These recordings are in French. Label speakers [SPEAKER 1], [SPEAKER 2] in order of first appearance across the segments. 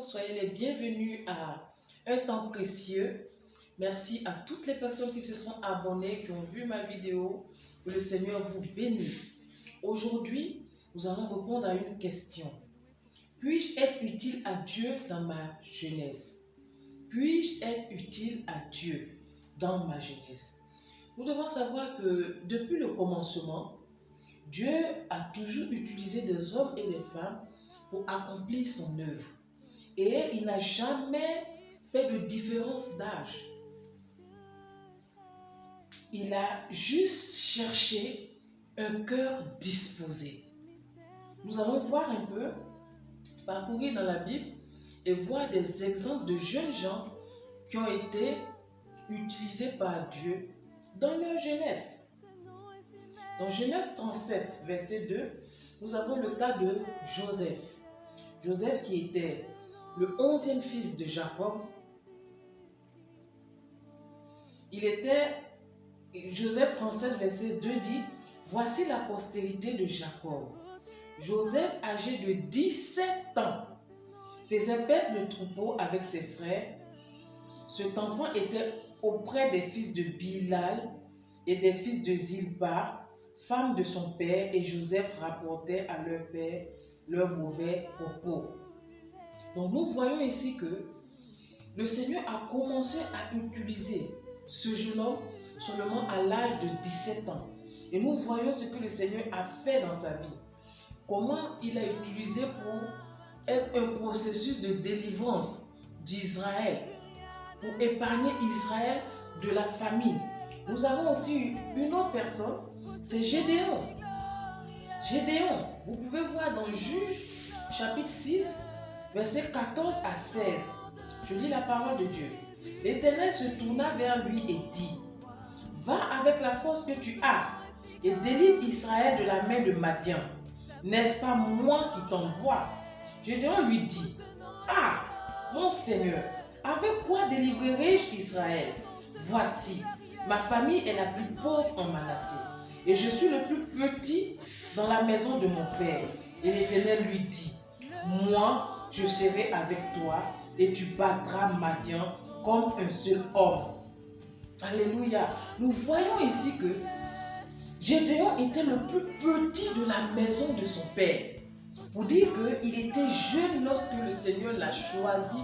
[SPEAKER 1] Bonjour, soyez les bienvenus à Un temps précieux. Merci à toutes les personnes qui se sont abonnées, qui ont vu ma vidéo. Que le Seigneur vous bénisse. Aujourd'hui, nous allons répondre à une question. Puis-je être utile à Dieu dans ma jeunesse? Puis-je être utile à Dieu dans ma jeunesse? Nous devons savoir que depuis le commencement, Dieu a toujours utilisé des hommes et des femmes pour accomplir son œuvre. Et il n'a jamais fait de différence d'âge. Il a juste cherché un cœur disposé. Nous allons voir un peu, parcourir dans la Bible et voir des exemples de jeunes gens qui ont été utilisés par Dieu dans leur jeunesse. Dans Genèse 37, verset 2, nous avons le cas de Joseph. Joseph qui était le 11e fils de Jacob. Joseph 37, verset 2 dit, « Voici la postérité de Jacob. Joseph, âgé de 17 ans, faisait paître le troupeau avec ses frères. Cet enfant était auprès des fils de Bilhal et des fils de Zilpa, femme de son père, et Joseph rapportait à leur père leurs mauvais propos. » Donc nous voyons ici que le Seigneur a commencé à utiliser ce jeune homme seulement à l'âge de 17 ans. Et nous voyons ce que le Seigneur a fait dans sa vie. Comment il a utilisé pour être un processus de délivrance d'Israël, pour épargner Israël de la famine. Nous avons aussi une autre personne, c'est Gédéon. Gédéon, vous pouvez voir dans Juges, chapitre 6, versets 14 à 16. Je lis la parole de Dieu. L'Éternel se tourna vers lui et dit, « Va avec la force que tu as et délivre Israël de la main de Madian. N'est-ce pas moi qui t'envoie? » Gédéon lui dit, « Ah, mon Seigneur, avec quoi délivrerai-je Israël? Voici, ma famille est la plus pauvre en Manassé, et je suis le plus petit dans la maison de mon père. » Et l'Éternel lui dit, « Moi, je serai avec toi, et tu battras Madian comme un seul homme. » Alléluia. Nous voyons ici que Gédéon était le plus petit de la maison de son père. Pour dire qu'il était jeune lorsque le Seigneur l'a choisi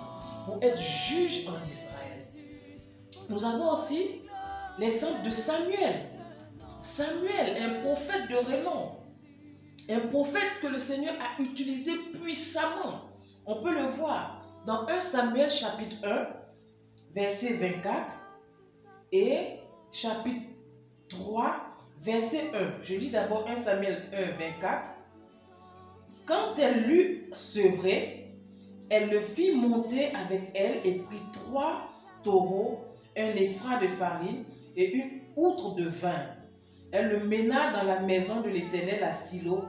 [SPEAKER 1] pour être juge en Israël. Nous avons aussi l'exemple de Samuel. Samuel, un prophète de renom. Un prophète que le Seigneur a utilisé puissamment. On peut le voir dans 1 Samuel chapitre 1, verset 24 et chapitre 3, verset 1. Je lis d'abord 1 Samuel 1, 24. Quand elle l'eut sevré, elle le fit monter avec elle et prit 3 taureaux, un épha de farine et une outre de vin. Elle le mena dans la maison de l'Éternel à Silo.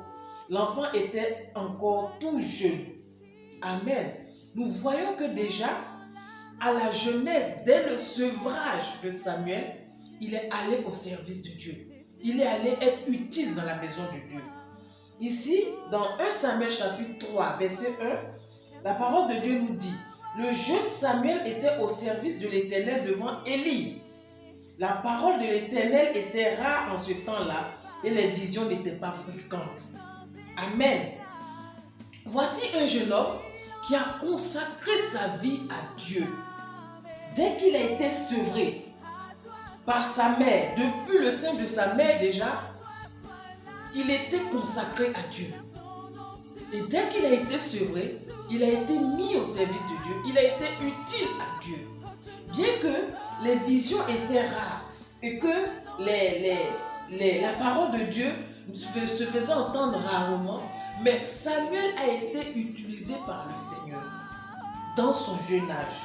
[SPEAKER 1] L'enfant était encore tout jeune. Amen. Nous voyons que déjà, à la jeunesse, dès le sevrage de Samuel, il est allé au service de Dieu. Il est allé être utile dans la maison de Dieu. Ici, dans 1 Samuel chapitre 3, verset 1, la parole de Dieu nous dit, « Le jeune Samuel était au service de l'Éternel devant Élie. La parole de l'Éternel était rare en ce temps-là et les visions n'étaient pas fréquentes. » Amen. Voici un jeune homme qui a consacré sa vie à Dieu. Dès qu'il a été sevré par sa mère, depuis le sein de sa mère déjà, il était consacré à Dieu. Et dès qu'il a été sevré, il a été mis au service de Dieu. Il a été utile à Dieu. Bien que les visions étaient rares et que la parole de Dieu se faisait entendre rarement, mais Samuel a été utilisé par le Seigneur dans son jeune âge.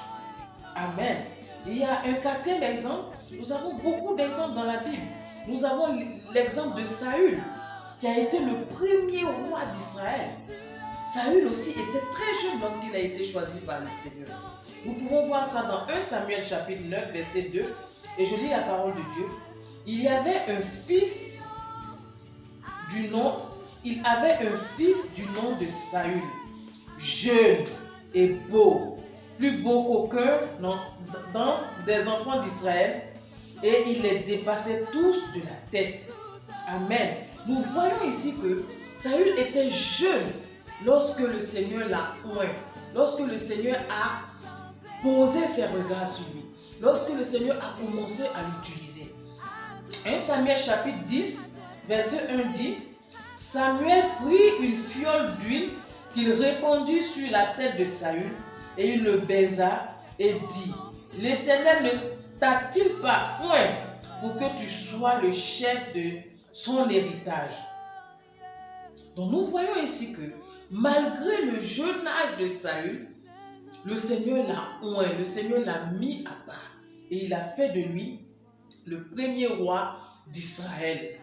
[SPEAKER 1] Amen. Il y a un 4e exemple. Nous avons beaucoup d'exemples dans la Bible. Nous avons l'exemple de Saül, qui a été le premier roi d'Israël. Saül aussi était très jeune lorsqu'il a été choisi par le Seigneur. Nous pouvons voir ça dans 1 Samuel chapitre 9, verset 2. Et je lis la parole de Dieu. Il avait un fils du nom de Saül, jeune, est beau, plus beau qu'aucun dans des enfants d'Israël, et il les dépassait tous de la tête. Amen. Nous voyons ici que Saül était jeune lorsque le Seigneur l'a oint, lorsque le Seigneur a posé ses regards sur lui, lorsque le Seigneur a commencé à l'utiliser. 1 Samuel chapitre 10, verset 1 dit: Samuel prit une fiole d'huile qu'il répandit sur la tête de Saül, et il le baisa et dit: L'Éternel ne t'a-t-il pas oint pour que tu sois le chef de son héritage? Donc nous voyons ici que malgré le jeune âge de Saül, le Seigneur l'a oint, le Seigneur l'a mis à part et il a fait de lui le premier roi d'Israël.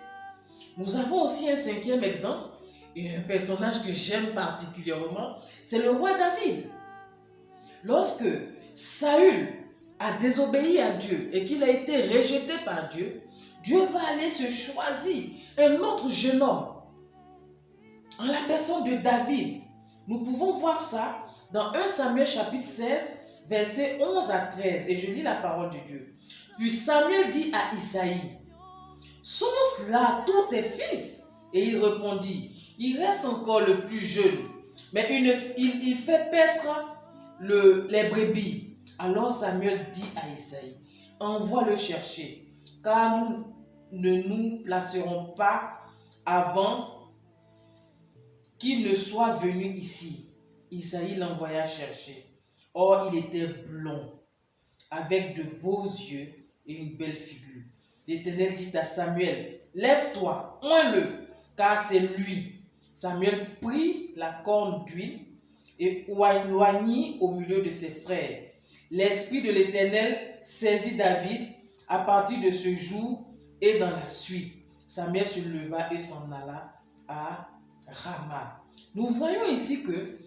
[SPEAKER 1] Nous avons aussi un cinquième exemple, et un personnage que j'aime particulièrement, c'est le roi David. Lorsque Saül a désobéi à Dieu et qu'il a été rejeté par Dieu, Dieu va aller se choisir un autre jeune homme en la personne de David. Nous pouvons voir ça dans 1 Samuel chapitre 16, versets 11 à 13, et je lis la parole de Dieu. Puis Samuel dit à Isaïe: Sont-ce là tous tes fils? Et il répondit: Il reste encore le plus jeune, mais il fait paître les brebis. Alors Samuel dit à Isaïe: Envoie-le chercher, car nous ne nous placerons pas avant qu'il ne soit venu ici. Isaïe l'envoya chercher. Or, il était blond, avec de beaux yeux et une belle figure. L'Éternel dit à Samuel: Lève-toi, oins-le, car c'est lui. Samuel prit la corne d'huile et l'oignit au milieu de ses frères. L'Esprit de l'Éternel saisit David à partir de ce jour et dans la suite. Samuel se leva et s'en alla à Rama. Nous voyons ici que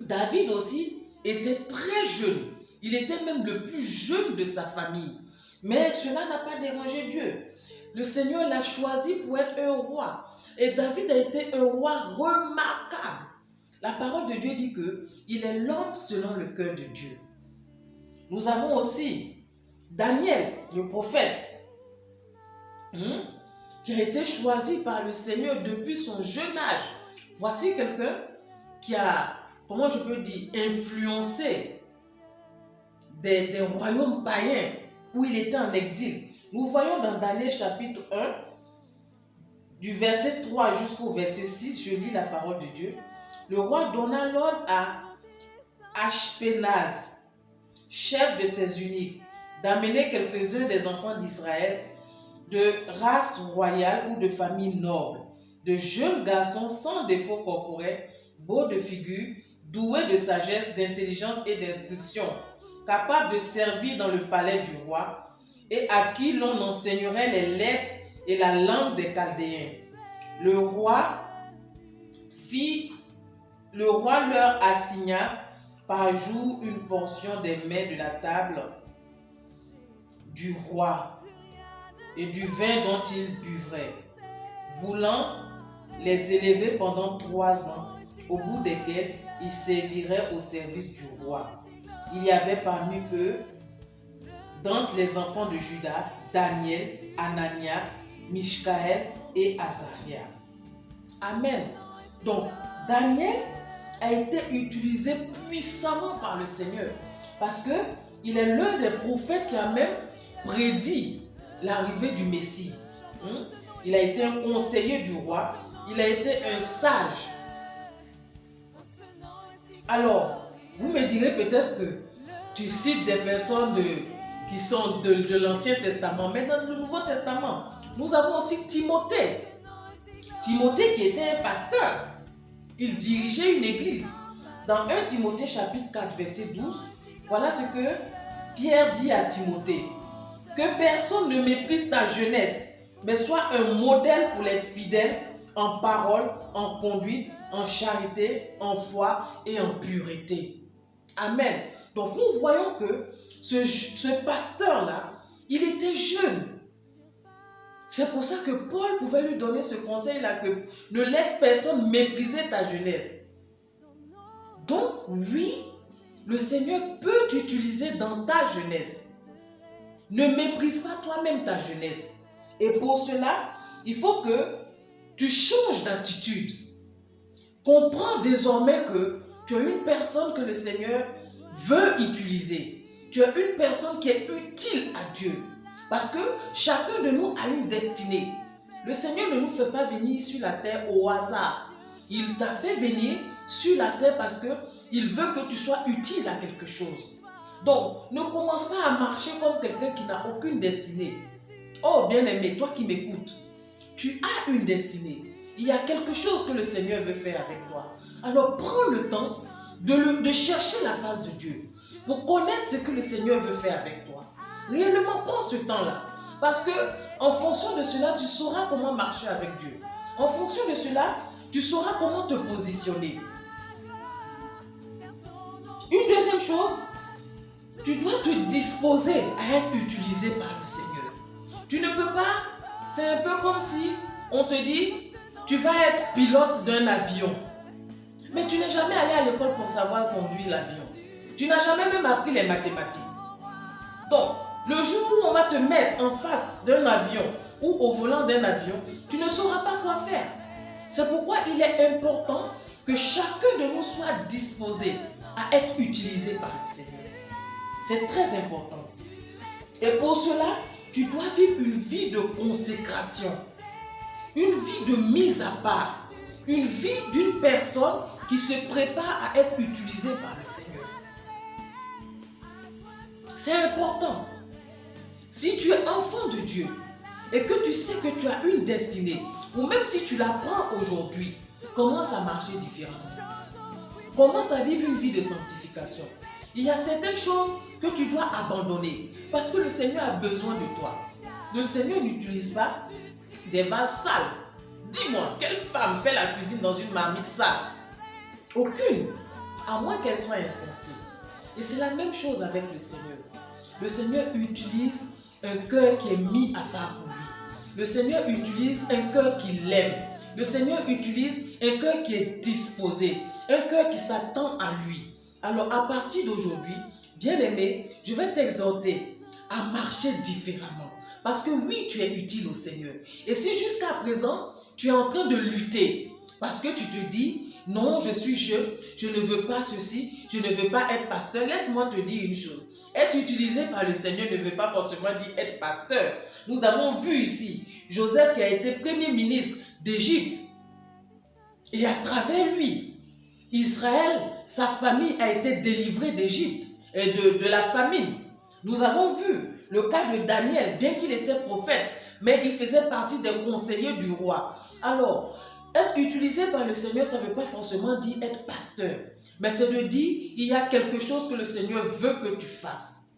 [SPEAKER 1] David aussi était très jeune. Il était même le plus jeune de sa famille. Mais cela n'a pas dérangé Dieu. Le Seigneur l'a choisi pour être un roi. Et David a été un roi remarquable. La parole de Dieu dit qu'il est l'homme selon le cœur de Dieu. Nous avons aussi Daniel, le prophète, qui a été choisi par le Seigneur depuis son jeune âge. Voici quelqu'un qui a, comment je peux dire, influencé des royaumes païens où il était en exil. Nous voyons dans Daniel chapitre 1, du verset 3 jusqu'au verset 6, je lis la parole de Dieu. Le roi donna l'ordre à Ashpenaz, chef de ses eunuques, d'amener quelques-uns des enfants d'Israël de race royale ou de famille noble, de jeunes garçons sans défaut corporel, beaux de figure, doués de sagesse, d'intelligence et d'instruction, capables de servir dans le palais du roi, et à qui l'on enseignerait les lettres et la langue des Chaldéens. Le roi leur assigna par jour une portion des mets de la table du roi et du vin dont ils buvraient, voulant les élever pendant 3 ans, au bout desquels ils serviraient au service du roi. Il y avait parmi eux, d'entre les enfants de Juda, Daniel, Anania, Mishkaël et Azaria. Amen. Donc, Daniel a été utilisé puissamment par le Seigneur parce qu'il est l'un des prophètes qui a même prédit l'arrivée du Messie. Il a été un conseiller du roi, il a été un sage. Alors, vous me direz peut-être que tu cites des personnes qui sont de l'Ancien Testament, mais dans le Nouveau Testament, nous avons aussi Timothée. Timothée qui était un pasteur. Il dirigeait une église. Dans 1 Timothée chapitre 4 verset 12, voilà ce que Pierre dit à Timothée. Que personne ne méprise ta jeunesse, mais sois un modèle pour les fidèles en parole, en conduite, en charité, en foi et en pureté. Amen. Donc nous voyons que ce pasteur-là, il était jeune. C'est pour ça que Paul pouvait lui donner ce conseil-là, que ne laisse personne mépriser ta jeunesse. Donc lui, le Seigneur peut t'utiliser dans ta jeunesse. Ne méprise pas toi-même ta jeunesse. Et pour cela, il faut que tu changes d'attitude. Comprends désormais que tu es une personne que le Seigneur veut utiliser. Tu es une personne qui est utile à Dieu. Parce que chacun de nous a une destinée. Le Seigneur ne nous fait pas venir sur la terre au hasard. Il t'a fait venir sur la terre parce qu'il veut que tu sois utile à quelque chose. Donc, ne commence pas à marcher comme quelqu'un qui n'a aucune destinée. Oh, bien-aimé, toi qui m'écoutes, tu as une destinée. Il y a quelque chose que le Seigneur veut faire avec toi. Alors, prends le temps de chercher la face de Dieu pour connaître ce que le Seigneur veut faire avec toi. Réellement, prends ce temps-là. Parce que, en fonction de cela, tu sauras comment marcher avec Dieu. En fonction de cela, tu sauras comment te positionner. Une deuxième chose, tu dois te disposer à être utilisé par le Seigneur. Tu ne peux pas, c'est un peu comme si on te dit, tu vas être pilote d'un avion. Mais tu n'es jamais allé à l'école pour savoir conduire l'avion. Tu n'as jamais même appris les mathématiques. Donc, le jour où on va te mettre en face d'un avion ou au volant d'un avion, tu ne sauras pas quoi faire. C'est pourquoi il est important que chacun de nous soit disposé à être utilisé par le Seigneur. C'est très important. Et pour cela, tu dois vivre une vie de consécration, une vie de mise à part, une vie d'une personne qui se prépare à être utilisée par le Seigneur. C'est important. Si tu es enfant de Dieu et que tu sais que tu as une destinée, ou même si tu la prends aujourd'hui, commence à marcher différemment. Commence à vivre une vie de sanctification. Il y a certaines choses que tu dois abandonner parce que le Seigneur a besoin de toi. Le Seigneur n'utilise pas des vases sales. Dis-moi, quelle femme fait la cuisine dans une marmite sale? Aucune, à moins qu'elle soit insensée. Et c'est la même chose avec le Seigneur. Le Seigneur utilise un cœur qui est mis à part pour lui. Le Seigneur utilise un cœur qui l'aime. Le Seigneur utilise un cœur qui est disposé, un cœur qui s'attend à lui. Alors à partir d'aujourd'hui, bien-aimé, je vais t'exhorter à marcher différemment. Parce que oui, tu es utile au Seigneur. Et si jusqu'à présent, tu es en train de lutter, parce que tu te dis, non, je suis jeune, je ne veux pas ceci, je ne veux pas être pasteur. Laisse-moi te dire une chose. Être utilisé par le Seigneur ne veut pas forcément dire être pasteur. Nous avons vu ici Joseph qui a été premier ministre d'Égypte. Et à travers lui, Israël, sa famille a été délivrée d'Égypte et de la famine. Nous avons vu le cas de Daniel, bien qu'il était prophète, mais il faisait partie des conseillers du roi. Alors, être utilisé par le Seigneur, ça ne veut pas forcément dire être pasteur. Mais c'est de dire, il y a quelque chose que le Seigneur veut que tu fasses.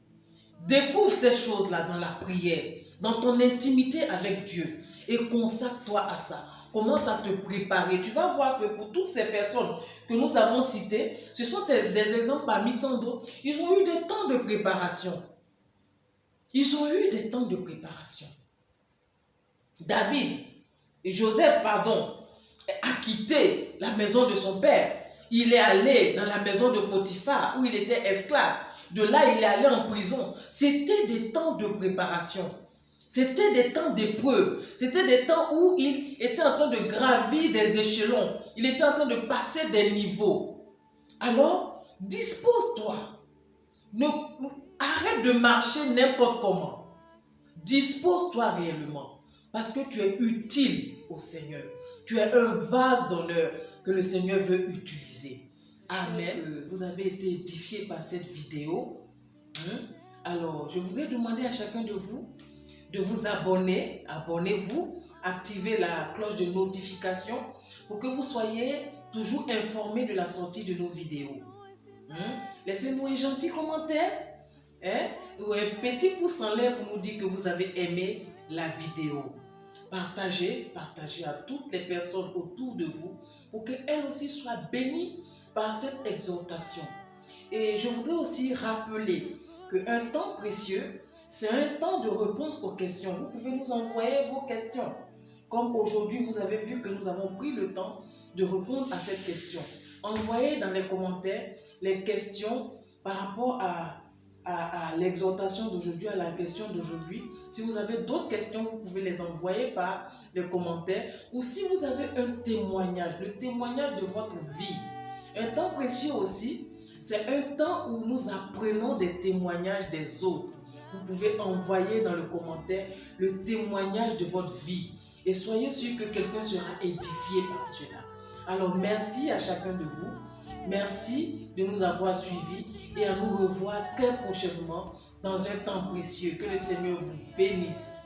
[SPEAKER 1] Découvre ces choses-là dans la prière, dans ton intimité avec Dieu et consacre-toi à ça. Commence à te préparer. Tu vas voir que pour toutes ces personnes que nous avons citées, ce sont des exemples parmi tant d'autres. Ils ont eu des temps de préparation. Ils ont eu des temps de préparation. Joseph, a quitté la maison de son père. Il est allé dans la maison de Potiphar où il était esclave. De là, il est allé en prison. C'était des temps de préparation. C'était des temps d'épreuve. C'était des temps où il était en train de gravir des échelons. Il était en train de passer des niveaux. Alors, dispose-toi. Arrête de marcher n'importe comment. Dispose-toi réellement. Parce que tu es utile au Seigneur. Tu es un vase d'honneur que le Seigneur veut utiliser. Amen. Vous avez été édifiés par cette vidéo. Alors, je voudrais demander à chacun de vous abonner. Abonnez-vous. Activez la cloche de notification pour que vous soyez toujours informés de la sortie de nos vidéos. Laissez-nous un gentil commentaire. Ou un petit pouce en l'air pour nous dire que vous avez aimé la vidéo. Partagez à toutes les personnes autour de vous pour qu'elles aussi soient bénies par cette exhortation. Et je voudrais aussi rappeler qu'un temps précieux, c'est un temps de réponse aux questions. Vous pouvez nous envoyer vos questions. Comme aujourd'hui, vous avez vu que nous avons pris le temps de répondre à cette question. Envoyez dans les commentaires les questions par rapport à l'exhortation d'aujourd'hui, à la question d'aujourd'hui. Si vous avez d'autres questions, vous pouvez les envoyer par les commentaires. Ou si vous avez un témoignage, le témoignage de votre vie. Un temps précieux aussi, c'est un temps où nous apprenons des témoignages des autres. Vous pouvez envoyer dans le commentaire le témoignage de votre vie. Et soyez sûr que quelqu'un sera édifié par cela. Alors merci à chacun de vous. Merci de nous avoir suivis et à nous revoir très prochainement dans un temps précieux. Que le Seigneur vous bénisse.